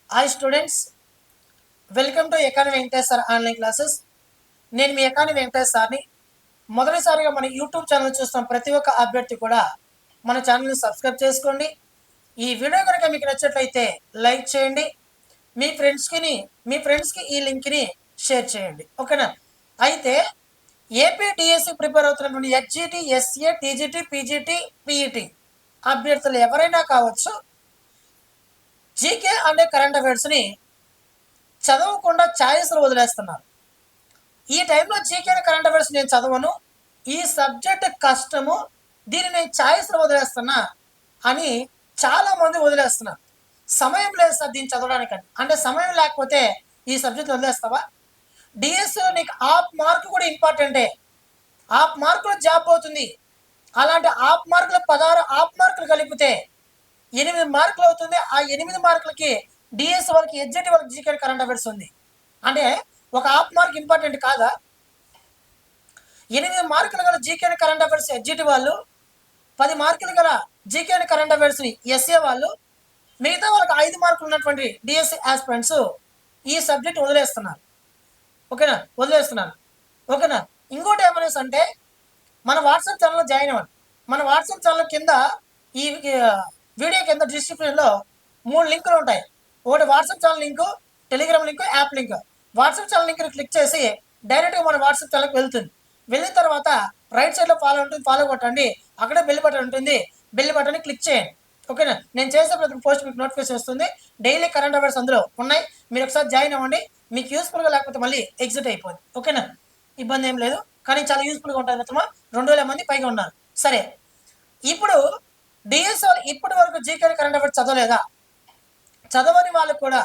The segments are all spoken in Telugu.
Hi students, welcome to economy Venkatesh sir online classes. నేను మీ ఎకానమీ వెంకటేష్ సార్ని. మొదటిసారిగా మన యూట్యూబ్ ఛానల్ చూస్తున్న ప్రతి ఒక్క అభ్యర్థి కూడా మన ఛానల్ని సబ్స్క్రైబ్ చేసుకోండి. ఈ వీడియో కనుక మీకు నచ్చినట్లయితే లైక్ చేయండి. మీ ఫ్రెండ్స్కి ఈ లింక్ని షేర్ చేయండి. ఓకేనా? అయితే ఏపీ డిఎస్సి ప్రిపేర్ అవుతున్నటువంటి HGT, SA, TGT, PGT, PET అభ్యర్థులు ఎవరైనా కావచ్చు, జీకే అంటే కరెంట్ అఫైర్స్ని చదవకుండా ఛాయిస్లు వదిలేస్తున్నారు. ఈ టైంలో జీకే కరెంట్ అఫైర్స్ నేను చదవను, ఈ సబ్జెక్ట్ కష్టము, దీన్ని నేను ఛాయిస్లు వదిలేస్తున్నా అని చాలామంది వదిలేస్తున్నారు. సమయం లేదు సార్ దీన్ని చదవడానికని. అంటే సమయం లేకపోతే ఈ సబ్జెక్ట్ వదిలేస్తావా? డిఎస్సిలో నీకు ఆఫ్ మార్క్ కూడా ఇంపార్టెంటే. ఆఫ్ మార్కులో జాబ్ అవుతుంది. అలాంటి ఆఫ్ మార్కులు 16 ఆఫ్ మార్కులు కలిపితే 8 మార్కులు అవుతుంది. ఆ 8 మార్కులకి డిఎస్ వాళ్ళకి, హెచ్జిటి వాళ్ళకి జీకే కరెంట్ అఫైర్స్ ఉంది. అంటే ఒక హాఫ్ మార్క్ ఇంపార్టెంట్ కాదా? 8 మార్కులు గల జీకే కరెంట్ అఫైర్స్ హెచ్జిటి వాళ్ళు, 10 మార్కులు గల జీకే కరెంట్ అఫైర్స్ని ఎస్ఏ వాళ్ళు, మిగతా వాళ్ళకి 5 మార్కులు ఉన్నటువంటి డిఎస్సి ఆస్పిరెంట్స్ ఈ సబ్జెక్ట్ వదిలేస్తున్నారు. ఓకేనా? ఓకేనా? ఇంకోటి ఏమనేసి అంటే, మన వాట్సాప్ ఛానల్లో జాయిన్ అవ్వండి. మన వాట్సాప్ ఛానల్ కింద ఈ వీడియో కింద డిస్క్రిప్షన్లో 3 లింకులు ఉంటాయి. ఒకటి WhatsApp channel link, Telegram link, app link. WhatsApp channel లింక్ని క్లిక్ చేసి డైరెక్ట్గా మన వాట్సాప్ ఛానల్కి వెళ్తుంది. వెళ్ళిన తర్వాత రైట్ సైడ్లో ఫాలో ఉంటుంది, ఫాలో కొట్టండి. అక్కడే బెల్ బటన్ ఉంటుంది, బెల్ బటన్ని క్లిక్ చేయండి. ఓకేనా? నేను చేసే ప్రతి పోస్ట్ మీకు నోటిఫికేషన్ వస్తుంది. డైలీ కరెంట్ అఫైర్స్ అందులో ఉన్నాయి. మీరు ఒకసారి జాయిన్ అవ్వండి. మీకు యూస్ఫుల్గా లేకపోతే మళ్ళీ ఎగ్జిట్ అయిపోయింది. ఓకేనా? ఇబ్బంది ఏం లేదు, కానీ చాలా యూస్ఫుల్గా ఉంటుంది. మిత్రమా, 2000 మంది పైగా ఉన్నారు. సరే, ఇప్పుడు డిఎస్ వాళ్ళు ఇప్పటి వరకు జీకే కరెంట్ అఫైర్స్ చదవలేదా? చదవని వాళ్ళకు కూడా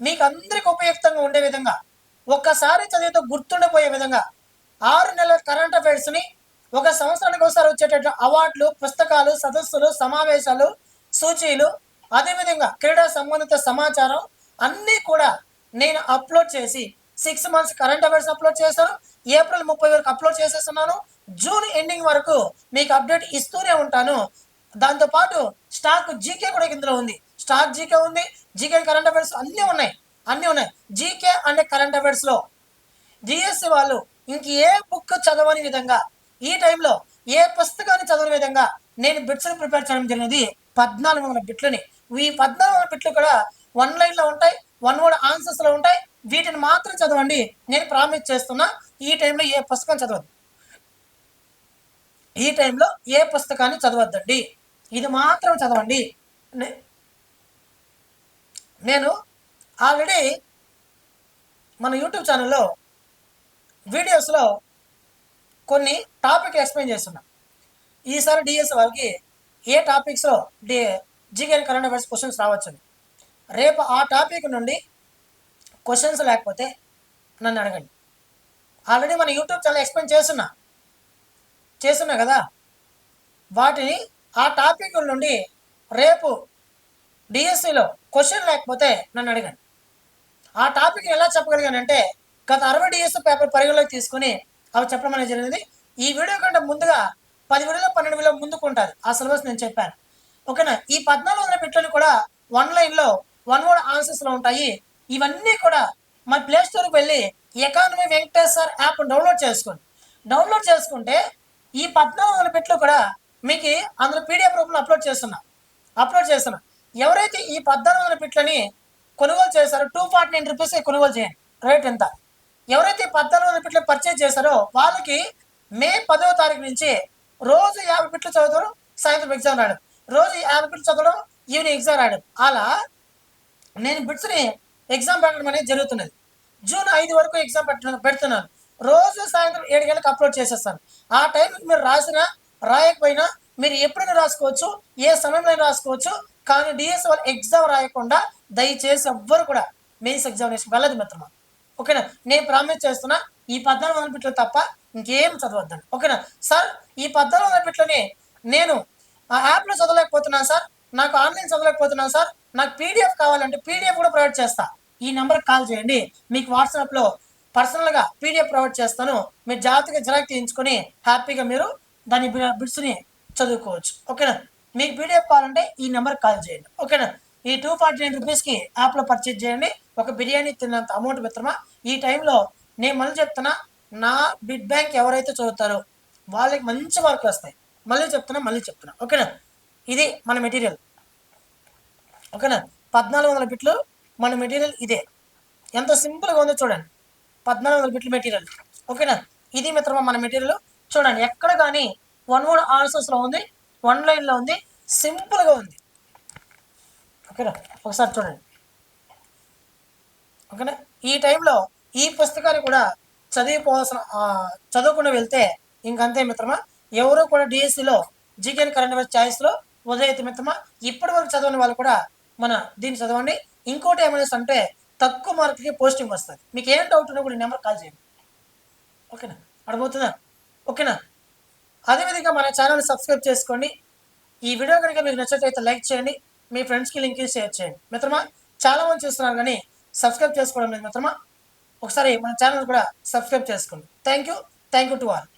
మీకు అందరికి ఉపయుక్తంగా ఉండే విధంగా, ఒక్కసారి చదివితే గుర్తుండిపోయే విధంగా 6 నెలల కరెంట్ అఫైర్స్ని, ఒక సంవత్సరానికి ఒకసారి వచ్చేటట్లు అవార్డులు, పుస్తకాలు, సదస్సులు, సమావేశాలు, సూచీలు, అదేవిధంగా క్రీడా సంబంధిత సమాచారం అన్నీ కూడా నేను అప్లోడ్ చేసి 6 మంత్స్ కరెంట్ అఫైర్స్ అప్లోడ్ చేశాను. ఏప్రిల్ 30 వరకు అప్లోడ్ చేసేస్తున్నాను. జూన్ ఎండింగ్ వరకు మీకు అప్డేట్ ఇస్తూనే ఉంటాను. దాంతోపాటు స్టాక్ జీకే కూడా ఇందులో ఉంది. స్టాక్ జీకే ఉంది, జీకే కరెంట్ అఫైర్స్ అన్నీ ఉన్నాయి. జీకే అంటే కరెంట్ అఫైర్స్లో డిఎస్సి వాళ్ళు ఇంక ఏ బుక్ చదవని విధంగా, ఈ టైంలో ఏ పుస్తకాన్ని చదవని విధంగా నేను బిట్స్ని ప్రిపేర్ చేయడం జరిగింది. 1400 బిట్లని. ఈ 1400 బిట్లు కూడా 1 లైన్లో ఉంటాయి, 1 వర్డ్ ఆన్సర్స్లో ఉంటాయి. వీటిని మాత్రం చదవండి, నేను ప్రామిస్ చేస్తున్నా. ఈ టైంలో ఏ పుస్తకం చదవద్దు, ఈ టైంలో ఏ పుస్తకాన్ని చదవద్దండి, ఇది మాత్రం చదవండి. నేను ఆల్రెడీ మన యూట్యూబ్ ఛానల్లో వీడియోస్లో కొన్ని టాపిక్ ఎక్స్ప్లెయిన్ చేస్తున్నా. ఈసారి డిఎస్ వాళ్ళకి ఏ టాపిక్స్లో జీకే కరెంట్ అఫైర్స్ క్వశ్చన్స్ రావచ్చని, రేపు ఆ టాపిక్ నుండి క్వశ్చన్స్ లేకపోతే నన్ను అడగండి. ఆల్రెడీ మన యూట్యూబ్ ఛానల్ ఎక్స్ప్లెయిన్ చేస్తున్నా కదా, వాటిని ఆ టాపిక్ నుండి రేపు డిఎస్సిలో క్వశ్చన్ లేకపోతే నన్ను అడగండి. ఆ టాపిక్ ఎలా చెప్పగలిగానంటే, గత 60 డిఎస్సి పేపర్ పరిగణలోకి తీసుకుని అవి చెప్పడం అనేది జరిగింది. ఈ వీడియో కంటే ముందుగా 10 వీడియోలో 12 వీడియో ముందుకు ఉంటుంది ఆ సిలబస్ నేను చెప్పాను. ఓకేనా? ఈ 1400 బిట్లను కూడా 1 లైన్లో 1 వర్డ్ ఆన్సర్స్లో ఉంటాయి. ఇవన్నీ కూడా మన ప్లే స్టోర్కి వెళ్ళి economy Venkatesh sir app download చేసుకుంటే ఈ 1400 బిట్లు కూడా మీకు అందులో పీడిఎఫ్ రూపంలో అప్లోడ్ చేస్తున్నా. ఎవరైతే ఈ 1400 బిట్లని కొనుగోలు చేశారో 249 రూపీస్ కొనుగోలు చేయండి. రేట్ ఎంత? ఎవరైతే 1400 బిట్లు పర్చేజ్ చేశారో వాళ్ళకి మే 10వ తారీఖు నుంచి రోజు 50 బిట్లు చదవడం, సాయంత్రం ఎగ్జామ్ రాయడం, రోజు 50 బిట్లు చదవడం, ఈవినింగ్ ఎగ్జామ్ రాయడం, అలా నేను బిట్స్ని ఎగ్జామ్ పెట్టడం అనేది జరుగుతున్నది. జూన్ 5 వరకు ఎగ్జామ్ పెడుతున్నాను. రోజు సాయంత్రం 7 గంటలకు అప్లోడ్ చేసేస్తాను. ఆ టైంకి మీరు రాసినా రాయకపోయినా మీరు ఎప్పుడైనా రాసుకోవచ్చు, ఏ సమయంలో రాసుకోవచ్చు. కానీ డిఎస్ వాళ్ళు ఎగ్జామ్ రాయకుండా దయచేసి ఎవ్వరు కూడా మెయిన్స్ ఎగ్జామినేషన్ వెళ్ళదు మిత్రమా. ఓకేనా? నేను ప్రామిస్ చేస్తున్నా, ఈ 1400 బిట్లు తప్ప ఇంకేం చదవద్దండి. ఓకేనా? సార్, ఈ 1400 బిట్లని నేను ఆ యాప్లో చదవలేకపోతున్నాను సార్, నాకు ఆన్లైన్ చదవలేకపోతున్నాను సార్, నాకు పీడిఎఫ్ కావాలంటే పీడిఎఫ్ కూడా ప్రొవైడ్ చేస్తా. ఈ నెంబర్కి కాల్ చేయండి. మీకు వాట్సాప్లో పర్సనల్గా పీడిఎఫ్ ప్రొవైడ్ చేస్తాను. మీరు జాగ్రత్తగా జిరాక్స్ తీయించుకొని హ్యాపీగా మీరు దాని బిట్స్ని చదువుకోవచ్చు. ఓకేనా? మీకు పీడిఎఫ్ కావాలంటే ఈ నెంబర్కి కాల్ చేయండి. ఓకేనా? ఈ 249 రూపీస్కి యాప్లో పర్చేజ్ చేయండి. ఒక బిర్యానీ తిన్నంత అమౌంట్ మిత్రమా. ఈ టైంలో నేను మళ్ళీ చెప్తున్నా, నా బిడ్ బ్యాంక్ ఎవరైతే చదువుతారో వాళ్ళకి మంచి మార్కులు వస్తాయి. మళ్ళీ చెప్తున్నా ఓకేనా. ఇది మన మెటీరియల్ ఓకేనా. 1400 బిట్లు మన మెటీరియల్ ఇదే. ఎంత సింపుల్గా ఉందో చూడండి. 1400 బిట్ల మెటీరియల్ ఓకేనా. ఇది మిత్రమా మన మెటీరియల్. చూడండి ఎక్కడ కానీ 1 వర్డ్ ఆన్సర్స్లో ఉంది, 1 లైన్లో ఉంది, సింపుల్గా ఉంది ఓకేనా. ఒకసారి చూడండి ఓకేనా. ఈ టైంలో ఈ పుస్తకాన్ని కూడా చదవకుండా వెళ్తే ఇంకంతే మిత్రమా. ఎవరు కూడా డిఎస్సిలో జీకేన్ కరెంట్ అఫైర్స్ ఛాయిస్లో ఉదయత మిత్రమా. ఇప్పటి వరకు చదవని వాళ్ళు కూడా మన దీన్ని చదవండి. ఇంకోటి ఏమైనా అంటే తక్కువ మార్కులకి పోస్టింగ్ వస్తుంది. మీకు ఏం డౌట్ ఉన్నా కూడా నెంబర్ కాల్ చేయండి ఓకేనా. అర్థమవుతుందా ఓకేనా. అదేవిధంగా మన ఛానల్ సబ్స్క్రైబ్ చేసుకోండి. ఈ వీడియో కనుక మీకు నచ్చినట్లయితే లైక్ చేయండి, మీ ఫ్రెండ్స్కి లింక్ షేర్ చేయండి మిత్రమా. చాలా మంది చూస్తున్నారు కానీ సబ్స్క్రైబ్ చేసుకోవడం లేదు మిత్రమా. ఒకసారి మన ఛానల్ కూడా సబ్స్క్రైబ్ చేసుకోండి. Thank you to all.